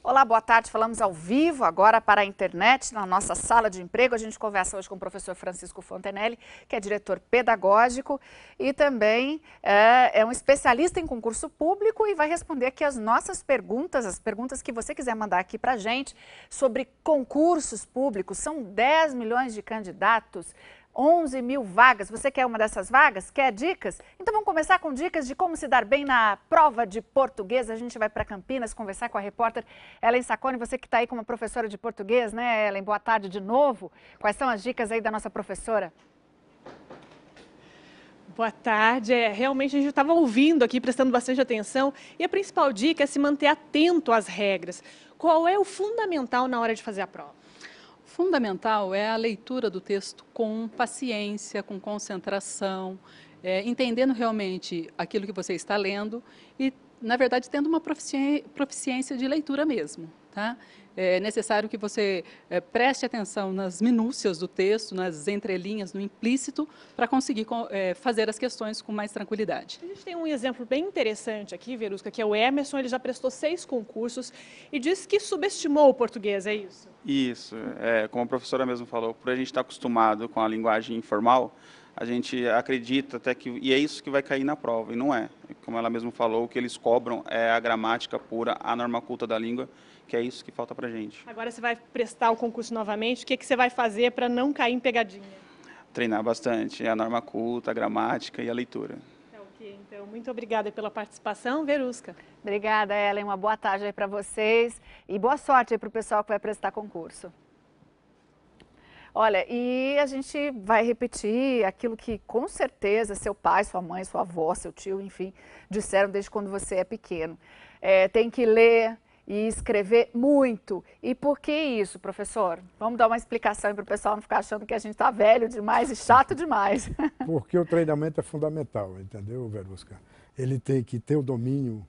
Olá, boa tarde. Falamos ao vivo agora para a internet, na nossa sala de emprego. A gente conversa hoje com o professor Francisco Fontenelle, que é diretor pedagógico e também é um especialista em concurso público e vai responder aqui as nossas perguntas, as perguntas que você quiser mandar aqui para a gente sobre concursos públicos. São 10 milhões de candidatos, 11 mil vagas. Você quer uma dessas vagas? Quer dicas? Então vamos começar com dicas de como se dar bem na prova de português. A gente vai para Campinas conversar com a repórter Ellen Sacconi. Você que está aí como professora de português, né, Ellen? Boa tarde de novo. Quais são as dicas aí da nossa professora? Boa tarde. Realmente a gente estava ouvindo aqui, prestando bastante atenção, e a principal dica é se manter atento às regras. Qual é o fundamental na hora de fazer a prova? Fundamental é a leitura do texto com paciência, com concentração, entendendo realmente aquilo que você está lendo e, na verdade, tendo uma proficiência de leitura mesmo, tá? É necessário que você preste atenção nas minúcias do texto, nas entrelinhas, no implícito, para conseguir fazer as questões com mais tranquilidade. A gente tem um exemplo bem interessante aqui, Verusca, que é o Emerson. Ele já prestou 6 concursos e disse que subestimou o português, é isso? Isso, como a professora mesmo falou, por a gente estar acostumado com a linguagem informal, a gente acredita até que, e é isso que vai cair na prova, e não é. Como ela mesmo falou, o que eles cobram é a gramática pura, a norma culta da língua, que é isso que falta pra gente. Agora você vai prestar o concurso novamente, o que você vai fazer para não cair em pegadinha? Treinar bastante, a norma culta, a gramática e a leitura. Ok, então muito obrigada pela participação, Verusca. Obrigada, Ellen. Uma boa tarde aí para vocês e boa sorte aí para o pessoal que vai prestar concurso. Olha, e a gente vai repetir aquilo que com certeza seu pai, sua mãe, sua avó, seu tio, enfim, disseram desde quando você é pequeno. Tem que ler e escrever muito. E por que isso, professor? Vamos dar uma explicação aí para o pessoal não ficar achando que a gente está velho demais e chato demais. Porque o treinamento é fundamental, entendeu, Verusca? Ele tem que ter o domínio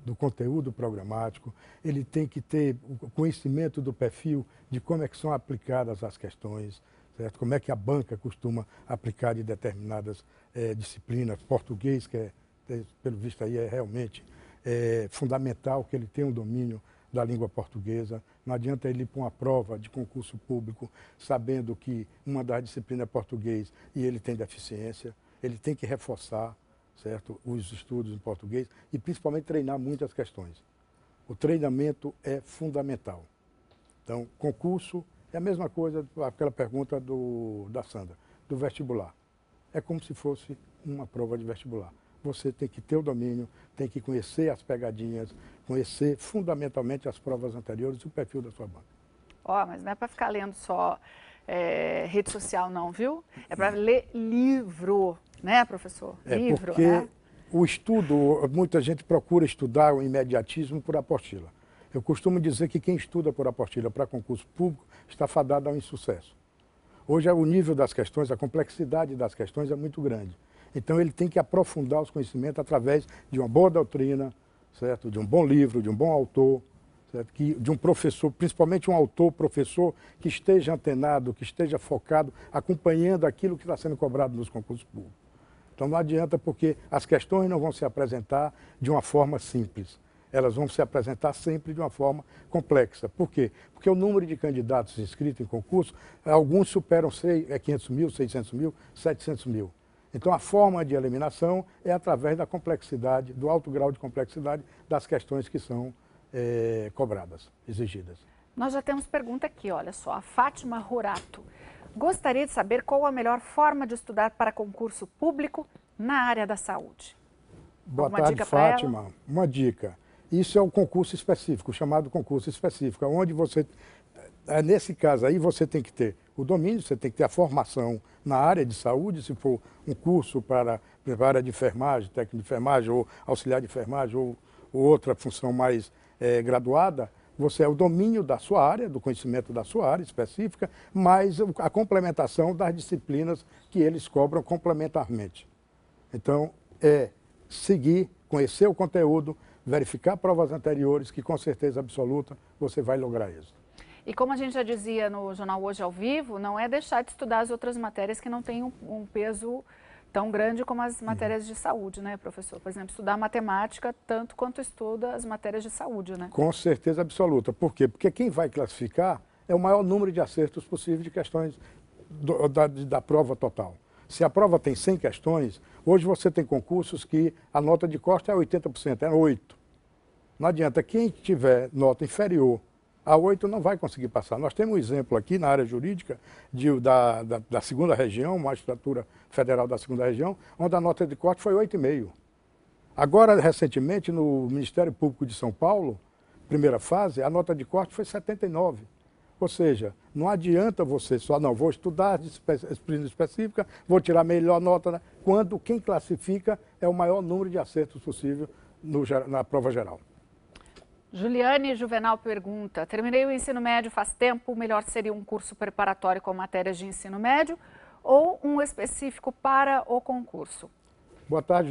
do conteúdo programático, ele tem que ter o conhecimento do perfil de como é que são aplicadas as questões, certo? Como é que a banca costuma aplicar de determinadas disciplinas. Português, que pelo visto aí é realmente fundamental que ele tenha um domínio da língua portuguesa. Não adianta ele ir para uma prova de concurso público sabendo que uma das disciplinas é português e ele tem deficiência. Ele tem que reforçar, certo, os estudos em português e principalmente treinar muitas questões. O treinamento é fundamental. Então, concurso é a mesma coisa, aquela pergunta da Sandra, do vestibular. É como se fosse uma prova de vestibular. Você tem que ter o domínio, tem que conhecer as pegadinhas, conhecer fundamentalmente as provas anteriores e o perfil da sua banca. Mas não é para ficar lendo só rede social não, viu? É para ler livro, né, professor? Livro, porque o estudo, muita gente procura estudar o imediatismo por apostila. Eu costumo dizer que quem estuda por apostila para concurso público está fadado ao insucesso. Hoje o nível das questões, a complexidade das questões é muito grande. Então ele tem que aprofundar os conhecimentos através de uma boa doutrina, certo? De um bom livro, de um bom autor, certo? De um professor, principalmente um autor, professor, que esteja antenado, que esteja focado, acompanhando aquilo que está sendo cobrado nos concursos públicos. Então não adianta, porque as questões não vão se apresentar de uma forma simples. Elas vão se apresentar sempre de uma forma complexa. Por quê? Porque o número de candidatos inscritos em concurso, alguns superam 500 mil, 600 mil, 700 mil. Então, a forma de eliminação é através da complexidade, do alto grau de complexidade das questões que são cobradas, exigidas. Nós já temos pergunta aqui, olha só, a Fátima Rorato. Gostaria de saber qual a melhor forma de estudar para concurso público na área da saúde. Boa tarde, Fátima. Uma dica. Isso é um concurso específico, chamado concurso específico, onde você, nesse caso aí, você tem que ter o domínio, você tem que ter a formação na área de saúde, se for um curso para a área de enfermagem, técnico de enfermagem, ou auxiliar de enfermagem, ou outra função mais graduada, você é o domínio da sua área, do conhecimento da sua área específica, mais a complementação das disciplinas que eles cobram complementarmente. Então, seguir, conhecer o conteúdo, verificar provas anteriores, que com certeza absoluta você vai lograr isso. E como a gente já dizia no Jornal Hoje ao Vivo, não é deixar de estudar as outras matérias que não têm um peso tão grande como as matérias de saúde, né, professor? Por exemplo, estudar matemática tanto quanto estuda as matérias de saúde, né? Com certeza absoluta. Por quê? Porque quem vai classificar é o maior número de acertos possível de questões da prova total. Se a prova tem 100 questões, hoje você tem concursos que a nota de corte é 80%, é 8. Não adianta, quem tiver nota inferior a 8 não vai conseguir passar. Nós temos um exemplo aqui na área jurídica da segunda região, magistratura federal da segunda região, onde a nota de corte foi 8,5. Agora, recentemente, no Ministério Público de São Paulo, primeira fase, a nota de corte foi 79. Ou seja, não adianta você só, não, vou estudar disciplina específica, vou tirar a melhor nota, né? Quando quem classifica é o maior número de acertos possível na prova geral. Juliane Juvenal pergunta, terminei o ensino médio faz tempo, o melhor seria um curso preparatório com matérias de ensino médio ou um específico para o concurso? Boa tarde,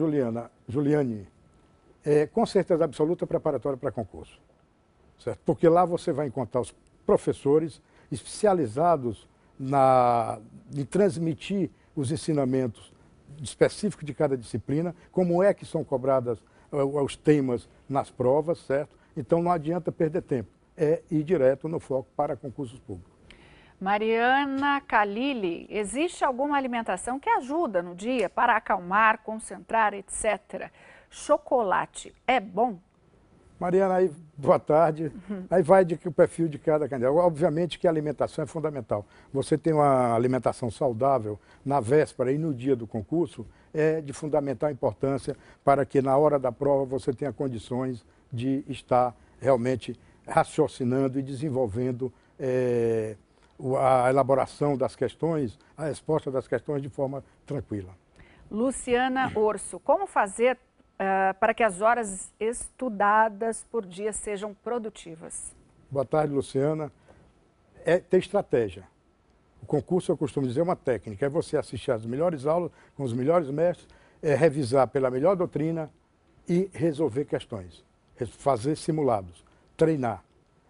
Juliane. Com certeza absoluta, preparatório para concurso. Certo? Porque lá você vai encontrar os professores especializados em transmitir os ensinamentos específicos de cada disciplina, como é que são cobrados os temas nas provas, certo? Então não adianta perder tempo, é ir direto no foco para concursos públicos. Mariana Kalili, existe alguma alimentação que ajuda no dia para acalmar, concentrar, etc? Chocolate é bom? Mariana, aí, boa tarde. Aí vai o perfil de cada candidato. Obviamente que a alimentação é fundamental. Você tem uma alimentação saudável na véspera e no dia do concurso é de fundamental importância para que na hora da prova você tenha condições de estar realmente raciocinando e desenvolvendo a elaboração das questões, a resposta das questões de forma tranquila. Luciana Orso, como fazer para que as horas estudadas por dia sejam produtivas? Boa tarde, Luciana. É ter estratégia. O concurso, eu costumo dizer, é uma técnica. É você assistir às melhores aulas, com os melhores mestres, revisar pela melhor doutrina e resolver questões. Fazer simulados, treinar.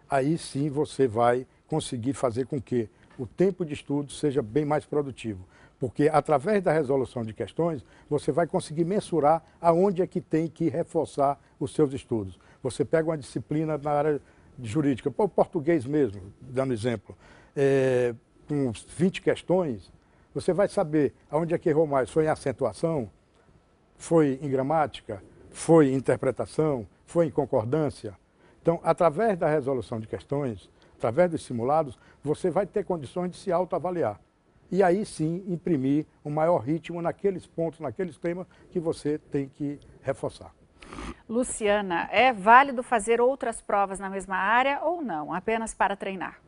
Aí sim você vai conseguir fazer com que o tempo de estudo seja bem mais produtivo. Porque através da resolução de questões, você vai conseguir mensurar aonde é que tem que reforçar os seus estudos. Você pega uma disciplina na área jurídica, o português mesmo, dando exemplo, com 20 questões, você vai saber aonde é que errou mais. Foi em acentuação? Foi em gramática? Foi em interpretação? Foi em concordância? Então, através da resolução de questões, através dos simulados, você vai ter condições de se autoavaliar. E aí sim imprimir um maior ritmo naqueles pontos, naqueles temas que você tem que reforçar. Luciana, é válido fazer outras provas na mesma área ou não, apenas para treinar?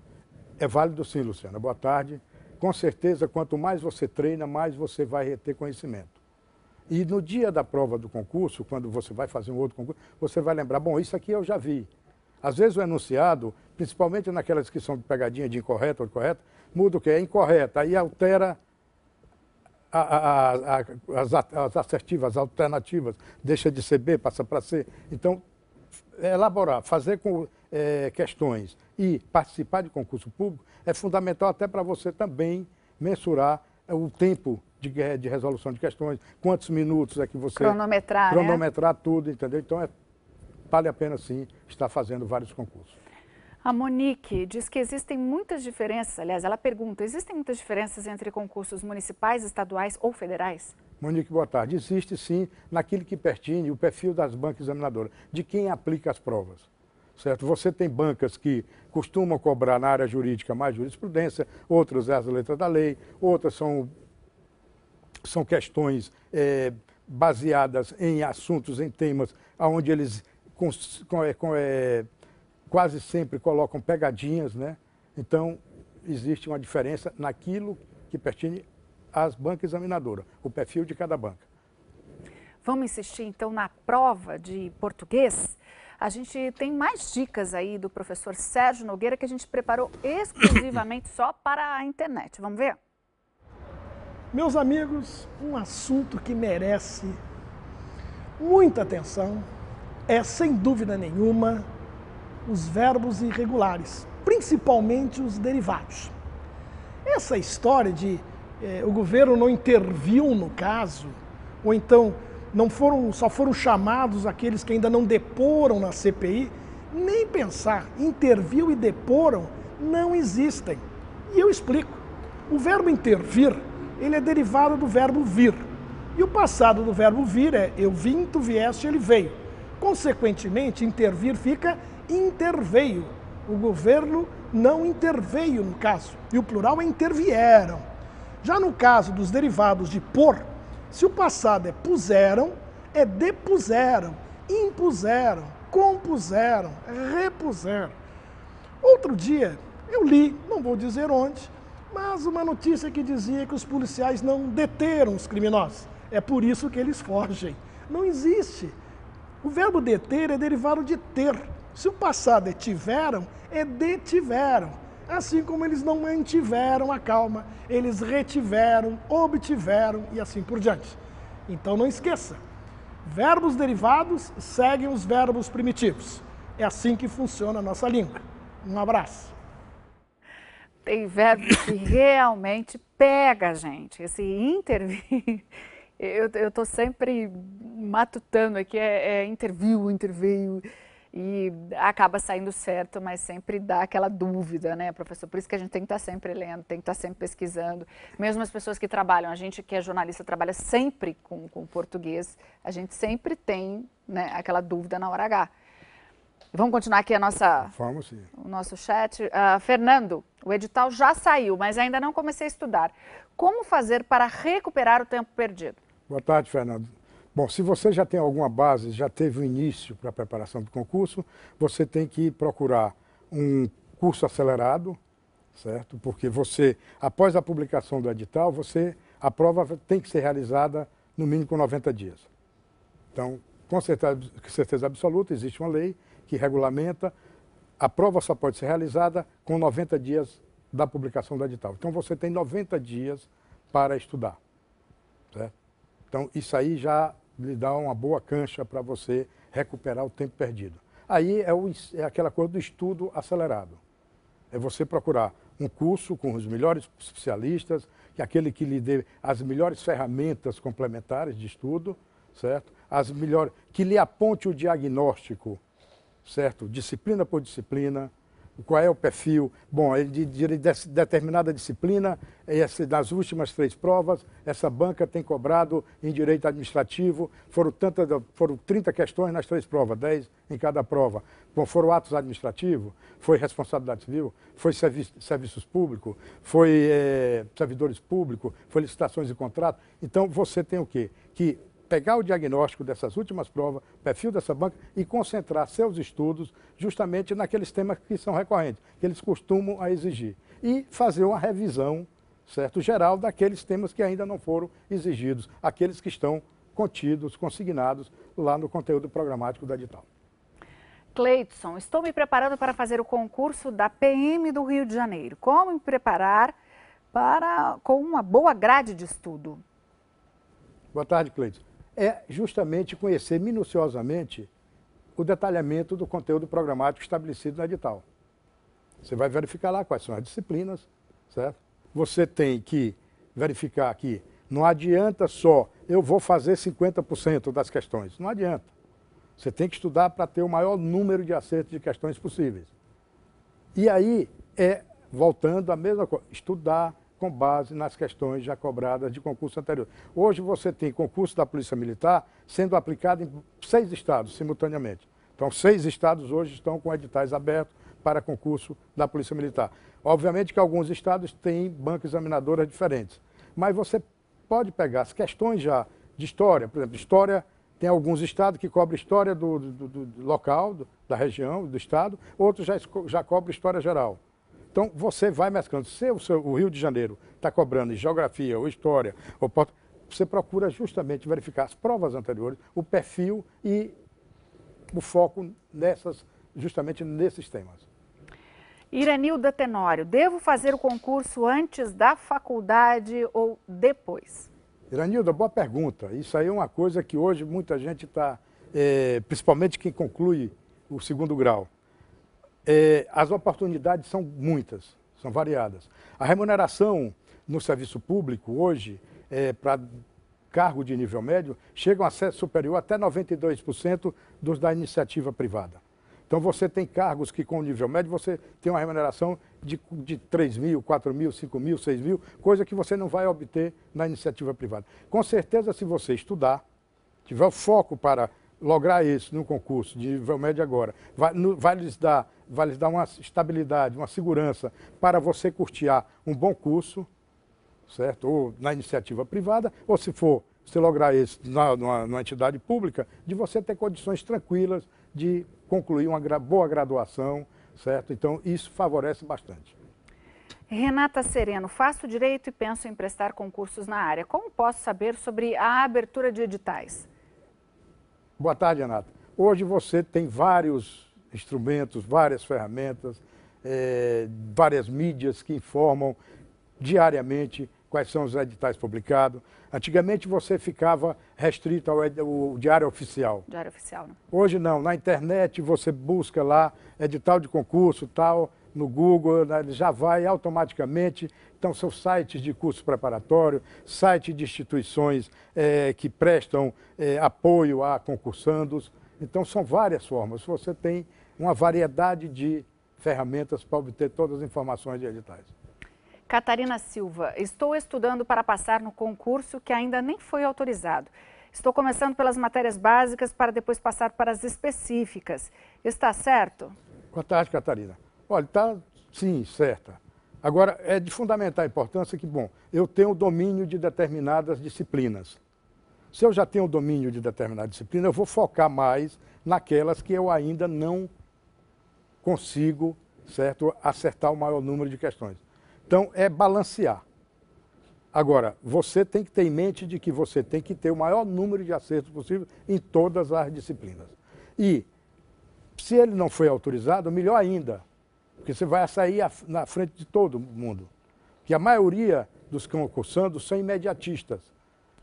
É válido sim, Luciana. Boa tarde. Com certeza, quanto mais você treina, mais você vai reter conhecimento. E no dia da prova do concurso, quando você vai fazer um outro concurso, você vai lembrar, bom, isso aqui eu já vi. Às vezes o enunciado, principalmente naquela descrição de pegadinha de incorreta ou de correta, muda o que é incorreta, aí altera as assertivas, as alternativas, deixa de ser B, passa para C. Então, elaborar, fazer questões e participar de concurso público é fundamental até para você também mensurar o tempo de resolução de questões, quantos minutos é que você... Cronometrar, né? Tudo, entendeu? Então, vale a pena, sim, estar fazendo vários concursos. A Monique diz que existem muitas diferenças, aliás, ela pergunta, existem muitas diferenças entre concursos municipais, estaduais ou federais? Monique, boa tarde. Existe, sim, naquilo que pertine o perfil das bancas examinadoras, de quem aplica as provas. Certo? Você tem bancas que costumam cobrar na área jurídica mais jurisprudência, outras é as letras da lei, outras são questões baseadas em assuntos, em temas, onde eles quase sempre colocam pegadinhas, né? Então, existe uma diferença naquilo que pertine às bancas examinadoras, o perfil de cada banca. Vamos insistir, então, na prova de português? A gente tem mais dicas aí do professor Sérgio Nogueira que a gente preparou exclusivamente só para a internet. Vamos ver? Meus amigos, um assunto que merece muita atenção é, sem dúvida nenhuma, os verbos irregulares, principalmente os derivados. Essa história de o governo não interviu no caso, ou então só foram chamados aqueles que ainda não deporam na CPI, nem pensar, interviu e deporam, não existem. E eu explico. O verbo intervir, ele é derivado do verbo vir. E o passado do verbo vir é eu vim, tu vieste, ele veio. Consequentemente, intervir fica interveio. O governo não interveio no caso. E o plural é intervieram. Já no caso dos derivados de por, se o passado é puseram, é depuseram, impuseram, compuseram, repuseram. Outro dia, eu li, não vou dizer onde, mas uma notícia que dizia que os policiais não deteram os criminosos. É por isso que eles fogem. Não existe. O verbo deter é derivado de ter. Se o passado é tiveram, é detiveram. Assim como eles não mantiveram a calma, eles retiveram, obtiveram e assim por diante. Então não esqueça, verbos derivados seguem os verbos primitivos. É assim que funciona a nossa língua. Um abraço. Tem verbo que realmente pega a gente. Esse intervir, eu estou sempre matutando aqui, interviu, interveio. E acaba saindo certo, mas sempre dá aquela dúvida, né, professor? Por isso que a gente tem que estar sempre lendo, tem que estar sempre pesquisando. Mesmo as pessoas que trabalham, a gente que é jornalista trabalha sempre com português, a gente sempre tem, né, aquela dúvida na hora H. Vamos continuar aqui o nosso chat. Fernando, o edital já saiu, mas ainda não comecei a estudar. Como fazer para recuperar o tempo perdido? Boa tarde, Fernando. Bom, se você já tem alguma base, já teve o início para a preparação do concurso, você tem que procurar um curso acelerado, certo? Porque você, após a publicação do edital, a prova tem que ser realizada no mínimo com 90 dias. Então, com certeza absoluta, existe uma lei que regulamenta, a prova só pode ser realizada com 90 dias da publicação do edital. Então, você tem 90 dias para estudar, certo? Então, isso aí já lhe dá uma boa cancha para você recuperar o tempo perdido. Aí é aquela coisa do estudo acelerado. É você procurar um curso com os melhores especialistas, aquele que lhe dê as melhores ferramentas complementares de estudo, certo? Que lhe aponte o diagnóstico, certo? Disciplina por disciplina. Qual é o perfil? Bom, de determinada disciplina, nas últimas 3 provas, essa banca tem cobrado em direito administrativo, foram 30 questões nas 3 provas, 10 em cada prova. Bom, foram atos administrativos, foi responsabilidade civil, foi serviços públicos, foi servidores públicos, foi licitações e contratos. Então, você tem o quê? Que pegar o diagnóstico dessas últimas provas, perfil dessa banca e concentrar seus estudos justamente naqueles temas que são recorrentes, que eles costumam a exigir. E fazer uma revisão, certo, geral daqueles temas que ainda não foram exigidos, aqueles que estão contidos, consignados lá no conteúdo programático do edital. Cleidson, estou me preparando para fazer o concurso da PM do Rio de Janeiro. Como me preparar com uma boa grade de estudo? Boa tarde, Cleidson. É justamente conhecer minuciosamente o detalhamento do conteúdo programático estabelecido no edital. Você vai verificar lá quais são as disciplinas, certo? Você tem que verificar que não adianta só eu vou fazer 50% das questões. Não adianta. Você tem que estudar para ter o maior número de acertos de questões possíveis. E aí voltando à mesma coisa, estudar com base nas questões já cobradas de concurso anterior. Hoje você tem concurso da Polícia Militar sendo aplicado em 6 estados simultaneamente. Então, 6 estados hoje estão com editais abertos para concurso da Polícia Militar. Obviamente que alguns estados têm bancas examinadoras diferentes, mas você pode pegar as questões já de história, por exemplo, história, tem alguns estados que cobrem história do local, da região, do estado, outros já cobrem história geral. Então, você vai mesclando. Se o Rio de Janeiro está cobrando geografia ou história, você procura justamente verificar as provas anteriores, o perfil e o foco justamente nesses temas. Iranilda Tenório, devo fazer o concurso antes da faculdade ou depois? Iranilda, boa pergunta. Isso aí é uma coisa que hoje muita gente está, principalmente quem conclui o 2º grau. As oportunidades são muitas, são variadas. A remuneração no serviço público hoje, para cargo de nível médio, chegam a ser superior até 92% dos da iniciativa privada. Então você tem cargos que com nível médio você tem uma remuneração de 3 mil, 4 mil, 5 mil, 6 mil, coisa que você não vai obter na iniciativa privada. Com certeza, se você estudar, tiver o foco para lograr isso no concurso de nível médio agora, vai lhes dar uma estabilidade, uma segurança para você custear um bom curso, certo? Ou na iniciativa privada, ou se lograr isso numa entidade pública, de você ter condições tranquilas de concluir uma boa graduação, certo? Então, isso favorece bastante. Renata Sereno, faço direito e penso em prestar concursos na área. Como posso saber sobre a abertura de editais? Boa tarde, Renata. Hoje você tem vários instrumentos, várias ferramentas, várias mídias que informam diariamente quais são os editais publicados. Antigamente você ficava restrito ao Diário Oficial. Diário Oficial, né? Hoje não, na internet você busca lá edital de concurso, tal, no Google, né, já vai automaticamente. Então são sites de curso preparatório, sites de instituições que prestam apoio a concursandos. Então são várias formas. Você tem uma variedade de ferramentas para obter todas as informações de editais. Catarina Silva, estou estudando para passar no concurso que ainda nem foi autorizado. Estou começando pelas matérias básicas para depois passar para as específicas. Está certo? Boa tarde, Catarina. Olha, está sim, certa. Agora, é de fundamental importância que, bom, eu tenho o domínio de determinadas disciplinas. Se eu já tenho o domínio de determinada disciplina, eu vou focar mais naquelas que eu ainda não consigo, certo, acertar o maior número de questões. Então, é balancear. Agora, você tem que ter em mente de que você tem que ter o maior número de acertos possível em todas as disciplinas. E, se ele não foi autorizado, melhor ainda, porque você vai sair na frente de todo mundo. Porque a maioria dos concursandos são imediatistas.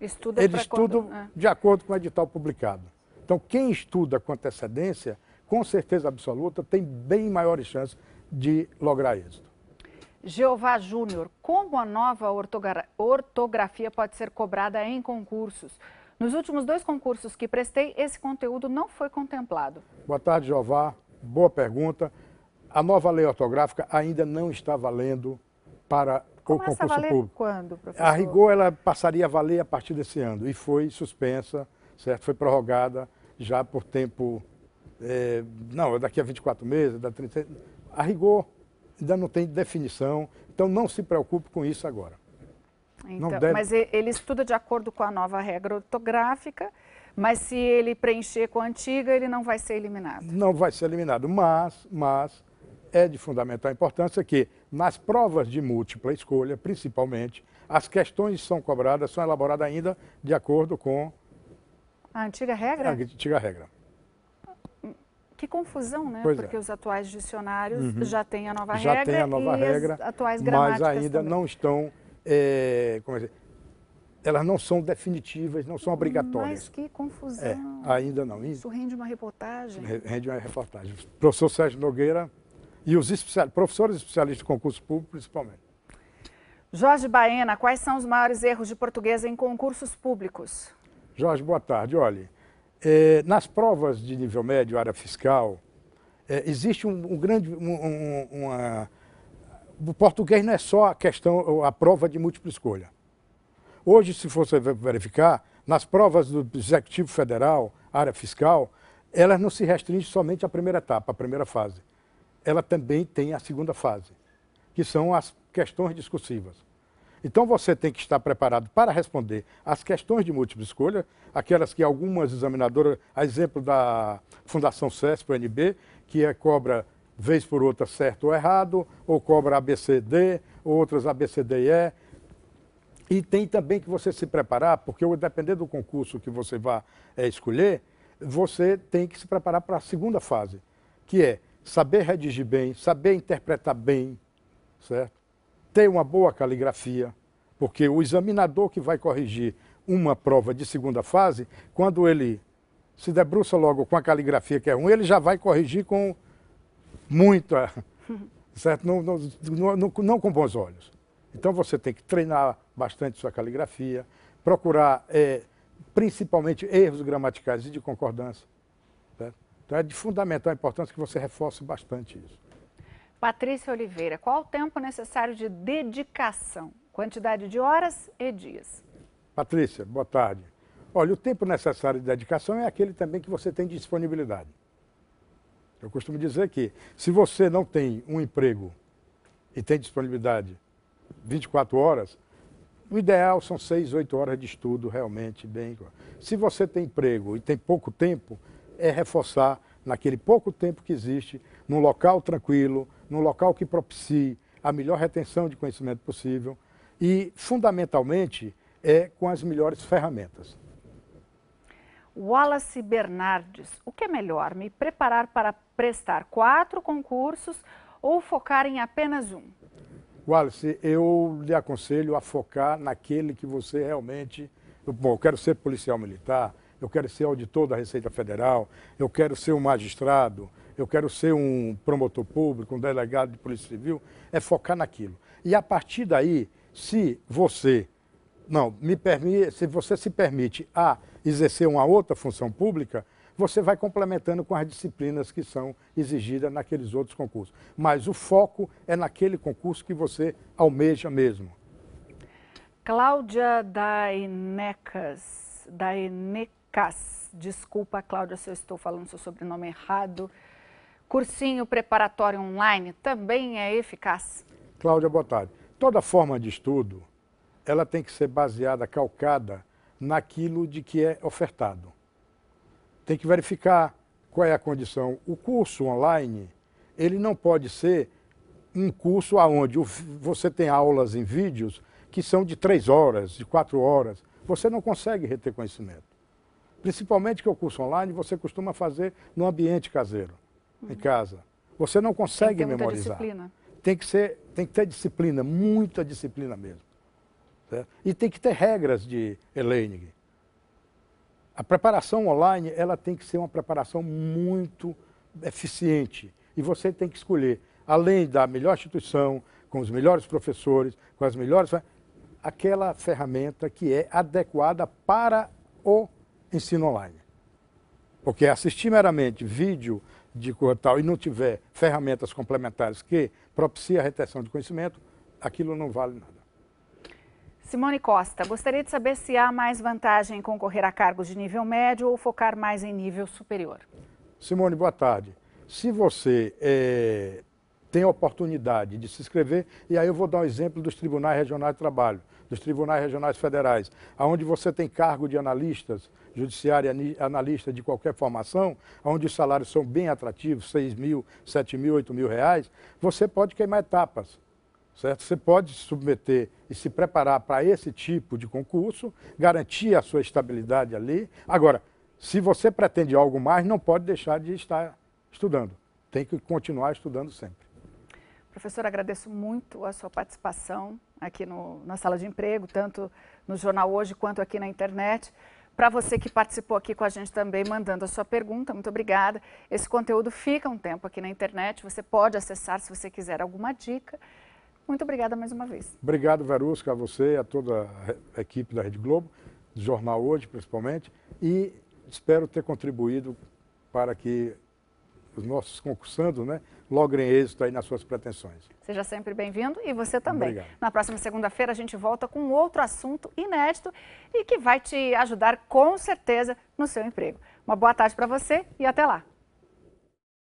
Eles estudam de acordo com o edital publicado. Então, quem estuda com antecedência, com certeza absoluta, tem bem maiores chances de lograr êxito. Jeová Júnior, como a nova ortografia pode ser cobrada em concursos? Nos últimos 2 concursos que prestei, esse conteúdo não foi contemplado. Boa tarde, Jeová. Boa pergunta. A nova lei ortográfica ainda não está valendo para o concurso a valer público. Quando, professor? A rigor, ela passaria a valer a partir desse ano e foi suspensa, certo? Foi prorrogada já por tempo, daqui a 24 meses, da 30. A rigor, ainda não tem definição, então não se preocupe com isso agora. Então, mas ele estuda de acordo com a nova regra ortográfica, mas se ele preencher com a antiga, ele não vai ser eliminado. Não vai ser eliminado, mas é de fundamental importância que nas provas de múltipla escolha, principalmente, as questões que são cobradas são elaboradas ainda de acordo com a antiga regra? A antiga regra. Que confusão, né? Pois porque é. Os atuais dicionários já têm a nova Já regra tem a nova regra, as atuais gramáticas mas ainda também. não estão, elas não são definitivas, não são obrigatórias. Mas que confusão. Ainda não. Isso rende uma reportagem. Rende uma reportagem. O professor Sérgio Nogueira e os professores especialistas de concurso público, principalmente. Jorge Baena, quais são os maiores erros de português em concursos públicos? Jorge, boa tarde. Olha, nas provas de nível médio, área fiscal, existe o português não é só a prova de múltipla escolha. Hoje, se você verificar, nas provas do Executivo Federal, área fiscal, elas não se restringem somente à primeira etapa, à primeira fase. Ela também tem a segunda fase, que são as questões discursivas. Então você tem que estar preparado para responder às questões de múltipla escolha, aquelas que algumas examinadoras, a exemplo da Fundação CESP, UNB, que cobra vez por outra certo ou errado, ou cobra ABCD, outras ABCDE. E tem também que você se preparar, porque dependendo do concurso que você vai escolher, você tem que se preparar para a segunda fase, que é saber redigir bem, saber interpretar bem, certo? Ter uma boa caligrafia, porque o examinador que vai corrigir uma prova de segunda fase, quando ele se debruça logo com a caligrafia que é ruim, ele já vai corrigir com muita, certo? Não com bons olhos. Então você tem que treinar bastante sua caligrafia, procurar principalmente erros gramaticais e de concordância. Certo? Então é de fundamental importância que você reforce bastante isso. Patrícia Oliveira, qual o tempo necessário de dedicação? Quantidade de horas e dias. Patrícia, boa tarde. Olha, o tempo necessário de dedicação é aquele também que você tem de disponibilidade. Eu costumo dizer que se você não tem um emprego e tem disponibilidade 24 horas, o ideal são 6, 8 horas de estudo realmente bem. Se você tem emprego e tem pouco tempo, é reforçar naquele pouco tempo que existe, num local tranquilo, num local que propicie a melhor retenção de conhecimento possível e, fundamentalmente, com as melhores ferramentas. Wallace Bernardes, o que é melhor, me preparar para prestar 4 concursos ou focar em apenas um? Wallace, eu lhe aconselho a focar naquele que você realmente... Bom, eu quero ser policial militar, eu quero ser auditor da Receita Federal, eu quero ser um magistrado, eu quero ser um promotor público, um delegado de Polícia Civil, é focar naquilo. E a partir daí, se você se permite a exercer uma outra função pública, você vai complementando com as disciplinas que são exigidas naqueles outros concursos. Mas o foco é naquele concurso que você almeja mesmo. Cláudia Daenecas, desculpa, Cláudia, se eu estou falando seu sobrenome errado. Cursinho preparatório online também é eficaz? Cláudia, boa tarde. Toda forma de estudo, ela tem que ser baseada, calcada naquilo de que é ofertado. Tem que verificar qual é a condição. O curso online, ele não pode ser um curso onde você tem aulas em vídeos que são de 3 horas, de 4 horas. Você não consegue reter conhecimento. Principalmente que o curso online você costuma fazer no ambiente caseiro, em casa. Você não consegue memorizar. Tem que ter disciplina, muita disciplina mesmo. Certo? E tem que ter regras de e-learning. A preparação online, ela tem que ser uma preparação muito eficiente. E você tem que escolher, além da melhor instituição, com os melhores professores, com as melhores... aquela ferramenta que é adequada para o ensino online. Porque assistir meramente vídeo de coisa tal e não tiver ferramentas complementares que propiciem a retenção de conhecimento, aquilo não vale nada. Simone Costa, gostaria de saber se há mais vantagem em concorrer a cargos de nível médio ou focar mais em nível superior. Simone, boa tarde. Se você tem a oportunidade de se inscrever, e aí eu vou dar um exemplo dos tribunais regionais de trabalho, dos tribunais regionais federais, onde você tem cargo de analistas, judiciário analista de qualquer formação, onde os salários são bem atrativos, 6 mil, 7 mil, 8 mil reais, você pode queimar etapas. Certo? Você pode se submeter e se preparar para esse tipo de concurso, garantir a sua estabilidade ali. Agora, se você pretende algo mais, não pode deixar de estar estudando. Tem que continuar estudando sempre. Professor, agradeço muito a sua participação aqui na Sala de Emprego, tanto no Jornal Hoje quanto aqui na internet. Para você que participou aqui com a gente também, mandando a sua pergunta, muito obrigada. Esse conteúdo fica um tempo aqui na internet, você pode acessar se você quiser alguma dica. Muito obrigada mais uma vez. Obrigado, Verusca, a você e a toda a equipe da Rede Globo, do Jornal Hoje principalmente, e espero ter contribuído para que os nossos concursandos, logrem êxito aí nas suas pretensões. Seja sempre bem-vindo e você também. Obrigado. Na próxima segunda-feira a gente volta com outro assunto inédito e que vai te ajudar com certeza no seu emprego. Uma boa tarde para você e até lá.